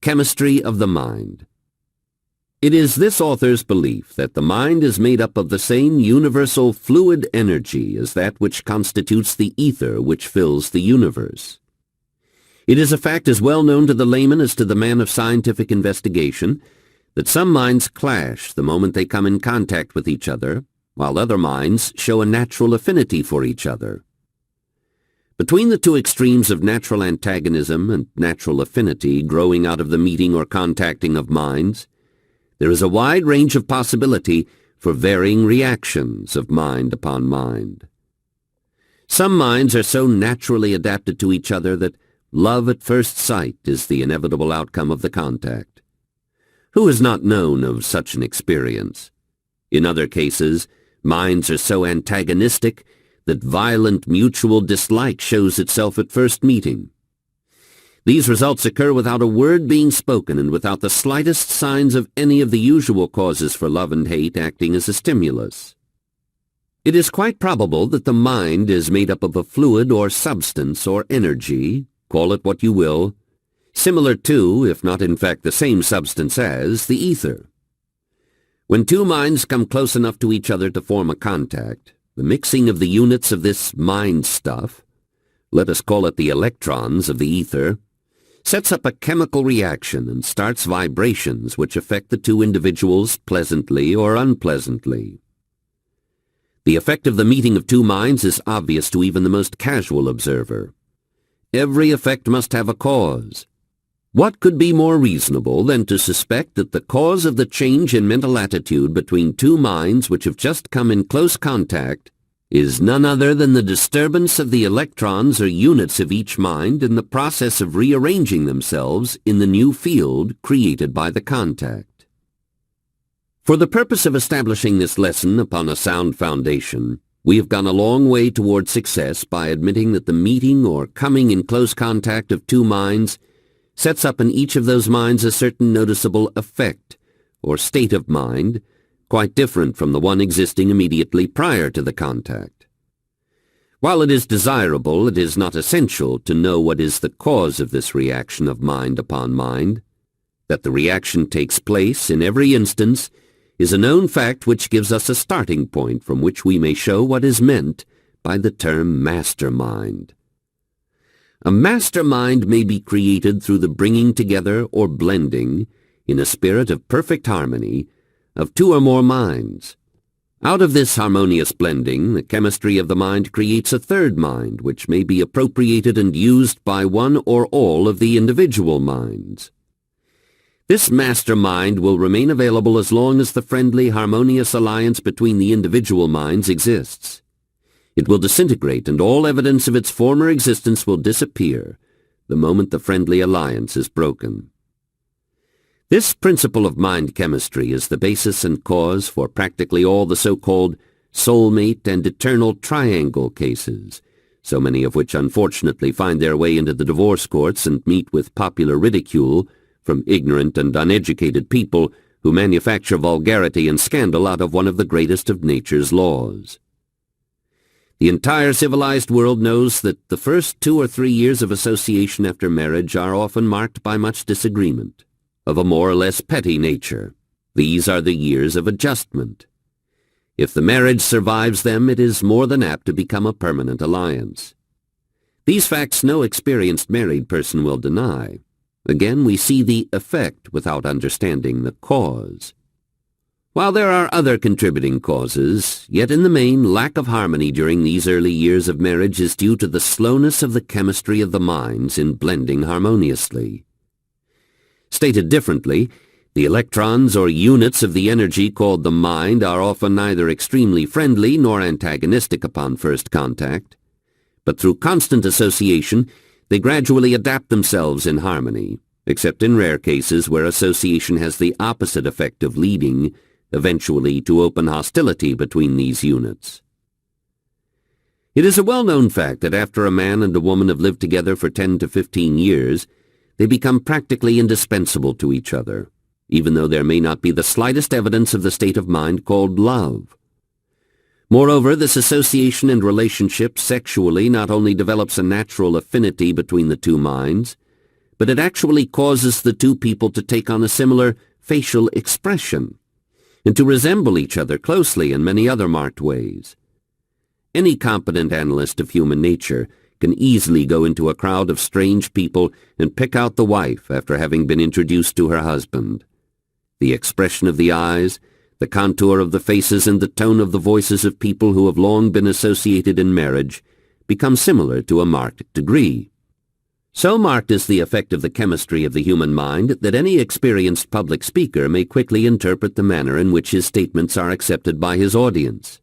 chemistry of the mind. It is this author's belief that the mind is made up of the same universal fluid energy as that which constitutes the ether which fills the universe. It is a fact as well known to the layman as to the man of scientific investigation that some minds clash the moment they come in contact with each other, while other minds show a natural affinity for each other. Between the two extremes of natural antagonism and natural affinity growing out of the meeting or contacting of minds, there is a wide range of possibility for varying reactions of mind upon mind. Some minds are so naturally adapted to each other that love at first sight is the inevitable outcome of the contact. Who has not known of such an experience? In other cases, minds are so antagonistic that violent mutual dislike shows itself at first meeting. These results occur without a word being spoken and without the slightest signs of any of the usual causes for love and hate acting as a stimulus. It is quite probable that the mind is made up of a fluid or substance or energy, call it what you will, similar to, if not in fact the same substance as, the ether. When two minds come close enough to each other to form a contact, the mixing of the units of this mind stuff, let us call it the electrons of the ether, sets up a chemical reaction and starts vibrations which affect the two individuals pleasantly or unpleasantly. The effect of the meeting of two minds is obvious to even the most casual observer. Every effect must have a cause. What could be more reasonable than to suspect that the cause of the change in mental attitude between two minds which have just come in close contact is none other than the disturbance of the electrons or units of each mind in the process of rearranging themselves in the new field created by the contact. For the purpose of establishing this lesson upon a sound foundation, we have gone a long way toward success by admitting that the meeting or coming in close contact of two minds sets up in each of those minds a certain noticeable effect, or state of mind, quite different from the one existing immediately prior to the contact. While it is desirable, it is not essential to know what is the cause of this reaction of mind upon mind. That the reaction takes place in every instance is a known fact which gives us a starting point from which we may show what is meant by the term mastermind. A mastermind may be created through the bringing together or blending, in a spirit of perfect harmony, of two or more minds. Out of this harmonious blending, the chemistry of the mind creates a third mind, which may be appropriated and used by one or all of the individual minds. This mastermind will remain available as long as the friendly, harmonious alliance between the individual minds exists. It will disintegrate, and all evidence of its former existence will disappear the moment the friendly alliance is broken. This principle of mind chemistry is the basis and cause for practically all the so-called soulmate and eternal triangle cases, so many of which unfortunately find their way into the divorce courts and meet with popular ridicule from ignorant and uneducated people who manufacture vulgarity and scandal out of one of the greatest of nature's laws. The entire civilized world knows that the first 2 or 3 years of association after marriage are often marked by much disagreement, of a more or less petty nature. These are the years of adjustment. If the marriage survives them, it is more than apt to become a permanent alliance. These facts no experienced married person will deny. Again, we see the effect without understanding the cause. While there are other contributing causes, yet in the main, lack of harmony during these early years of marriage is due to the slowness of the chemistry of the minds in blending harmoniously. Stated differently, the electrons or units of the energy called the mind are often neither extremely friendly nor antagonistic upon first contact, but through constant association they gradually adapt themselves in harmony, except in rare cases where association has the opposite effect of leading eventually to open hostility between these units. It is a well-known fact that after a man and a woman have lived together for 10 to 15 years, they become practically indispensable to each other, even though there may not be the slightest evidence of the state of mind called love. Moreover, this association and relationship sexually not only develops a natural affinity between the two minds, but it actually causes the two people to take on a similar facial expression and to resemble each other closely in many other marked ways. Any competent analyst of human nature can easily go into a crowd of strange people and pick out the wife after having been introduced to her husband. The expression of the eyes, the contour of the faces, and the tone of the voices of people who have long been associated in marriage become similar to a marked degree. So marked is the effect of the chemistry of the human mind that any experienced public speaker may quickly interpret the manner in which his statements are accepted by his audience.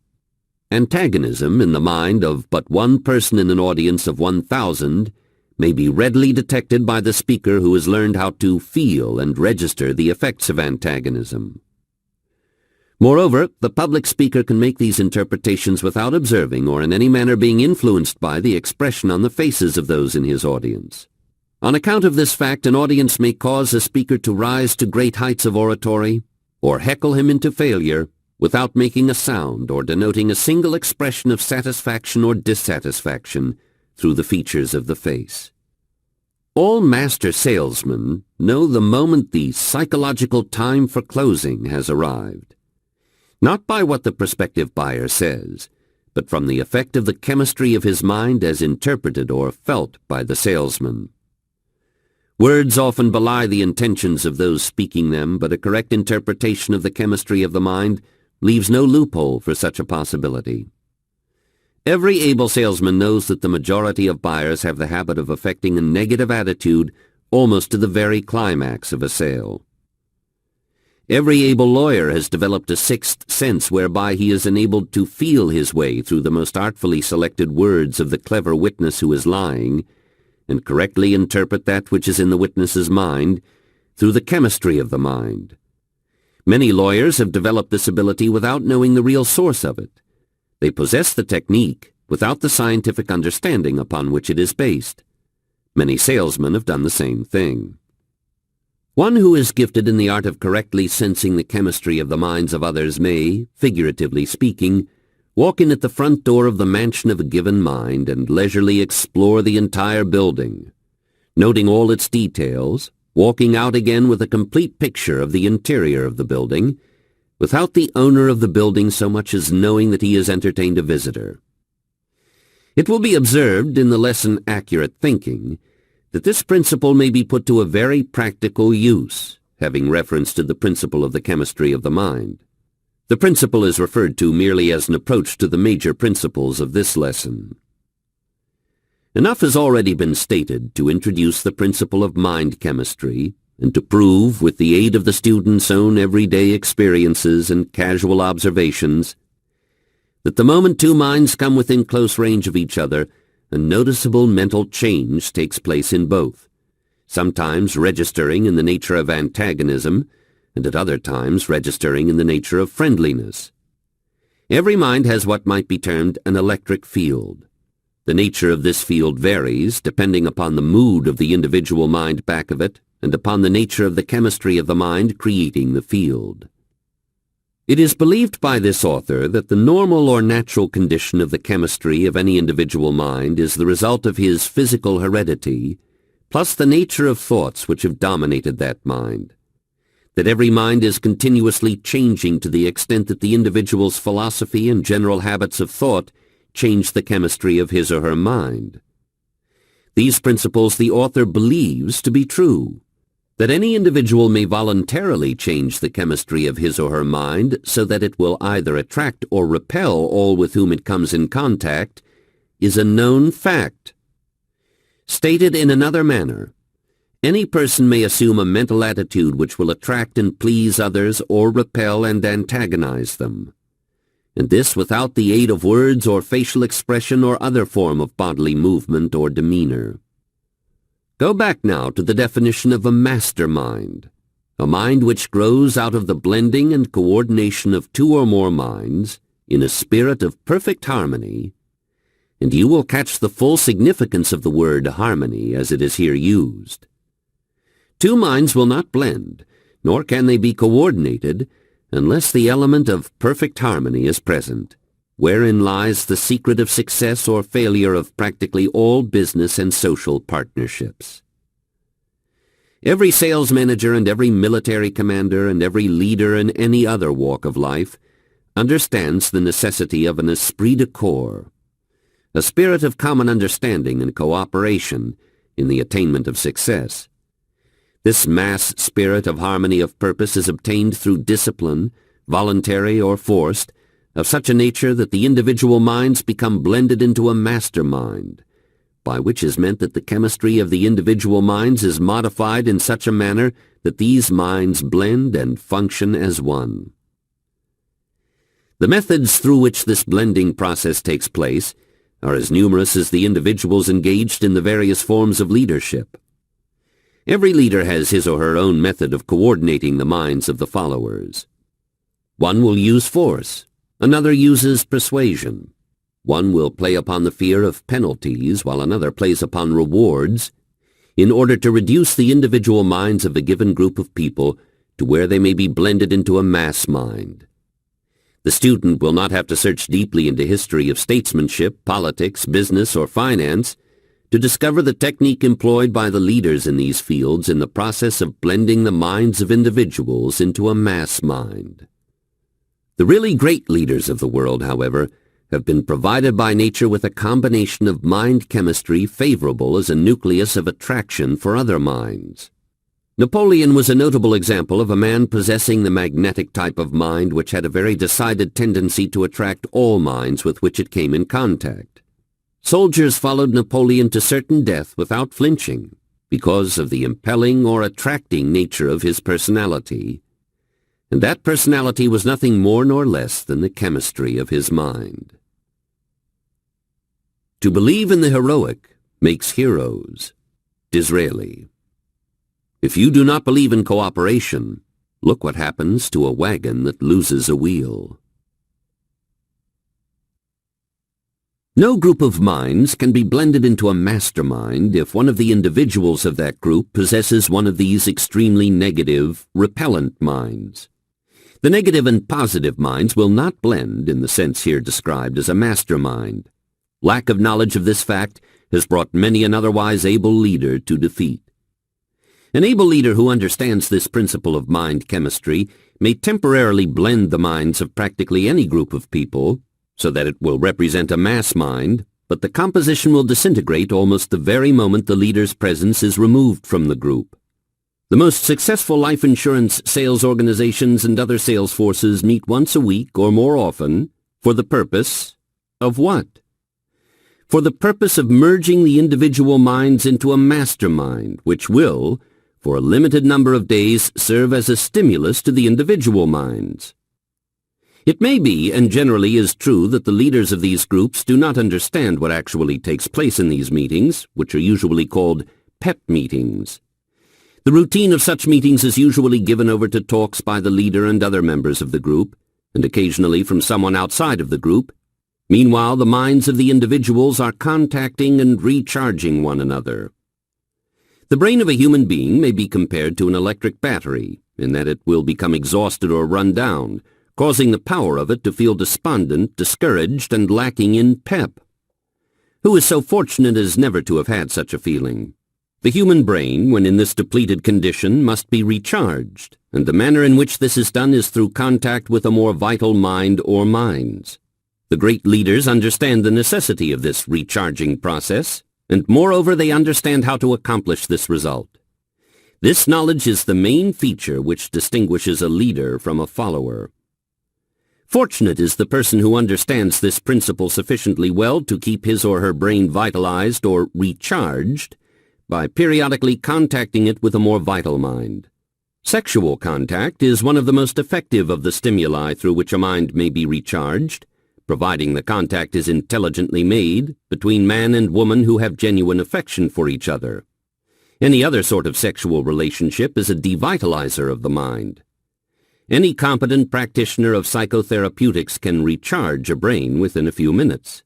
Antagonism in the mind of but one person in an audience of 1,000 may be readily detected by the speaker who has learned how to feel and register the effects of antagonism. Moreover, the public speaker can make these interpretations without observing or in any manner being influenced by the expression on the faces of those in his audience. On account of this fact, an audience may cause a speaker to rise to great heights of oratory or heckle him into failure without making a sound or denoting a single expression of satisfaction or dissatisfaction through the features of the face. All master salesmen know the moment the psychological time for closing has arrived, not by what the prospective buyer says, but from the effect of the chemistry of his mind as interpreted or felt by the salesman. Words often belie the intentions of those speaking them, but a correct interpretation of the chemistry of the mind leaves no loophole for such a possibility. Every able salesman knows that the majority of buyers have the habit of affecting a negative attitude almost to the very climax of a sale. Every able lawyer has developed a sixth sense whereby he is enabled to feel his way through the most artfully selected words of the clever witness who is lying, and correctly interpret that which is in the witness's mind through the chemistry of the mind. Many lawyers have developed this ability without knowing the real source of it. They possess the technique without the scientific understanding upon which it is based. Many salesmen have done the same thing. One who is gifted in the art of correctly sensing the chemistry of the minds of others may, figuratively speaking, walk in at the front door of the mansion of a given mind and leisurely explore the entire building, noting all its details, walking out again with a complete picture of the interior of the building, without the owner of the building so much as knowing that he has entertained a visitor. It will be observed in the lesson Accurate Thinking that this principle may be put to a very practical use, having reference to the principle of the chemistry of the mind. The principle is referred to merely as an approach to the major principles of this lesson. Enough has already been stated to introduce the principle of mind chemistry and to prove, with the aid of the student's own everyday experiences and casual observations, that the moment two minds come within close range of each other, a noticeable mental change takes place in both, sometimes registering in the nature of antagonism, and at other times registering in the nature of friendliness. Every mind has what might be termed an electric field. The nature of this field varies depending upon the mood of the individual mind back of it and upon the nature of the chemistry of the mind creating the field. It is believed by this author that the normal or natural condition of the chemistry of any individual mind is the result of his physical heredity, plus the nature of thoughts which have dominated that mind. That every mind is continuously changing to the extent that the individual's philosophy and general habits of thought change the chemistry of his or her mind. These principles the author believes to be true. That any individual may voluntarily change the chemistry of his or her mind so that it will either attract or repel all with whom it comes in contact is a known fact. Stated in another manner, any person may assume a mental attitude which will attract and please others or repel and antagonize them, and this without the aid of words or facial expression or other form of bodily movement or demeanor. Go back now to the definition of a mastermind, a mind which grows out of the blending and coordination of two or more minds in a spirit of perfect harmony, and you will catch the full significance of the word harmony as it is here used. Two minds will not blend, nor can they be coordinated, unless the element of perfect harmony is present, wherein lies the secret of success or failure of practically all business and social partnerships. Every sales manager and every military commander and every leader in any other walk of life understands the necessity of an esprit de corps, a spirit of common understanding and cooperation in the attainment of success. This mass spirit of harmony of purpose is obtained through discipline, voluntary or forced, of such a nature that the individual minds become blended into a mastermind, by which is meant that the chemistry of the individual minds is modified in such a manner that these minds blend and function as one. The methods through which this blending process takes place are as numerous as the individuals engaged in the various forms of leadership. Every leader has his or her own method of coordinating the minds of the followers. One will use force, another uses persuasion. One will play upon the fear of penalties, while another plays upon rewards, in order to reduce the individual minds of a given group of people to where they may be blended into a mass mind. The student will not have to search deeply into history of statesmanship, politics, business, or finance to discover the technique employed by the leaders in these fields in the process of blending the minds of individuals into a mass mind. The really great leaders of the world, however, have been provided by nature with a combination of mind chemistry favorable as a nucleus of attraction for other minds. Napoleon was a notable example of a man possessing the magnetic type of mind which had a very decided tendency to attract all minds with which it came in contact. Soldiers followed Napoleon to certain death without flinching because of the impelling or attracting nature of his personality, and that personality was nothing more nor less than the chemistry of his mind. To believe in the heroic makes heroes. Disraeli. If you do not believe in cooperation, look what happens to a wagon that loses a wheel. No group of minds can be blended into a mastermind if one of the individuals of that group possesses one of these extremely negative, repellent minds. The negative and positive minds will not blend in the sense here described as a mastermind. Lack of knowledge of this fact has brought many an otherwise able leader to defeat. An able leader who understands this principle of mind chemistry may temporarily blend the minds of practically any group of people, so that it will represent a mass mind, but the composition will disintegrate almost the very moment the leader's presence is removed from the group. The most successful life insurance sales organizations and other sales forces meet once a week or more often for the purpose of what? For the purpose of merging the individual minds into a mastermind, which will, for a limited number of days, serve as a stimulus to the individual minds. It may be, and generally is true, that the leaders of these groups do not understand what actually takes place in these meetings, which are usually called pep meetings. The routine of such meetings is usually given over to talks by the leader and other members of the group, and occasionally from someone outside of the group. Meanwhile, the minds of the individuals are contacting and recharging one another. The brain of a human being may be compared to an electric battery, in that it will become exhausted or run down, causing the power of it to feel despondent, discouraged, and lacking in pep. Who is so fortunate as never to have had such a feeling? The human brain, when in this depleted condition, must be recharged, and the manner in which this is done is through contact with a more vital mind or minds. The great leaders understand the necessity of this recharging process, and moreover they understand how to accomplish this result. This knowledge is the main feature which distinguishes a leader from a follower. Fortunate is the person who understands this principle sufficiently well to keep his or her brain vitalized or recharged by periodically contacting it with a more vital mind. Sexual contact is one of the most effective of the stimuli through which a mind may be recharged, providing the contact is intelligently made between man and woman who have genuine affection for each other. Any other sort of sexual relationship is a devitalizer of the mind. Any competent practitioner of psychotherapeutics can recharge a brain within a few minutes.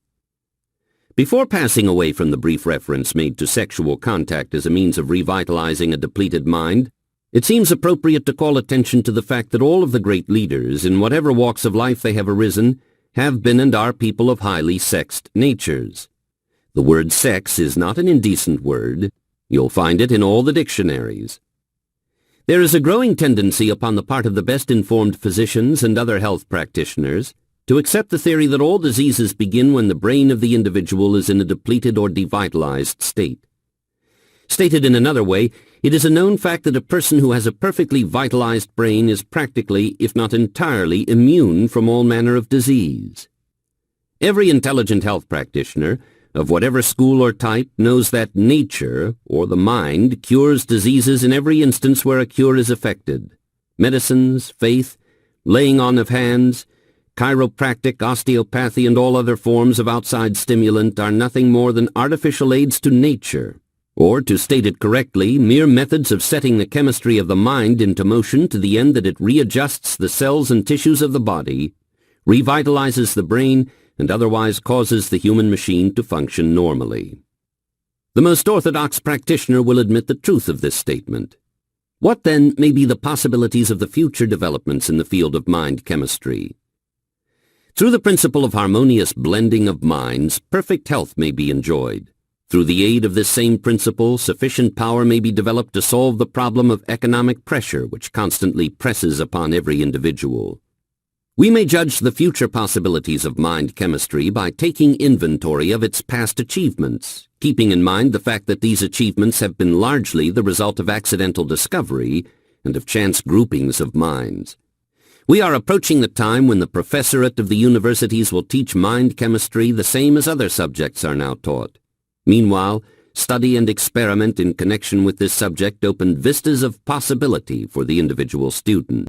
Before passing away from the brief reference made to sexual contact as a means of revitalizing a depleted mind, it seems appropriate to call attention to the fact that all of the great leaders, in whatever walks of life they have arisen, have been and are people of highly sexed natures. The word sex is not an indecent word. You'll find it in all the dictionaries. There is a growing tendency upon the part of the best-informed physicians and other health practitioners to accept the theory that all diseases begin when the brain of the individual is in a depleted or devitalized state. Stated in another way, it is a known fact that a person who has a perfectly vitalized brain is practically, if not entirely, immune from all manner of disease. Every intelligent health practitioner, of whatever school or type, knows that nature, or the mind, cures diseases in every instance where a cure is effected. Medicines, faith, laying on of hands, chiropractic, osteopathy, and all other forms of outside stimulant are nothing more than artificial aids to nature, or, to state it correctly, mere methods of setting the chemistry of the mind into motion to the end that it readjusts the cells and tissues of the body, revitalizes the brain, and otherwise causes the human machine to function normally. The most orthodox practitioner will admit the truth of this statement. What, then, may be the possibilities of the future developments in the field of mind chemistry? Through the principle of harmonious blending of minds, perfect health may be enjoyed. Through the aid of this same principle, sufficient power may be developed to solve the problem of economic pressure which constantly presses upon every individual. We may judge the future possibilities of mind chemistry by taking inventory of its past achievements, keeping in mind the fact that these achievements have been largely the result of accidental discovery and of chance groupings of minds. We are approaching the time when the professorate of the universities will teach mind chemistry the same as other subjects are now taught. Meanwhile, study and experiment in connection with this subject open vistas of possibility for the individual student.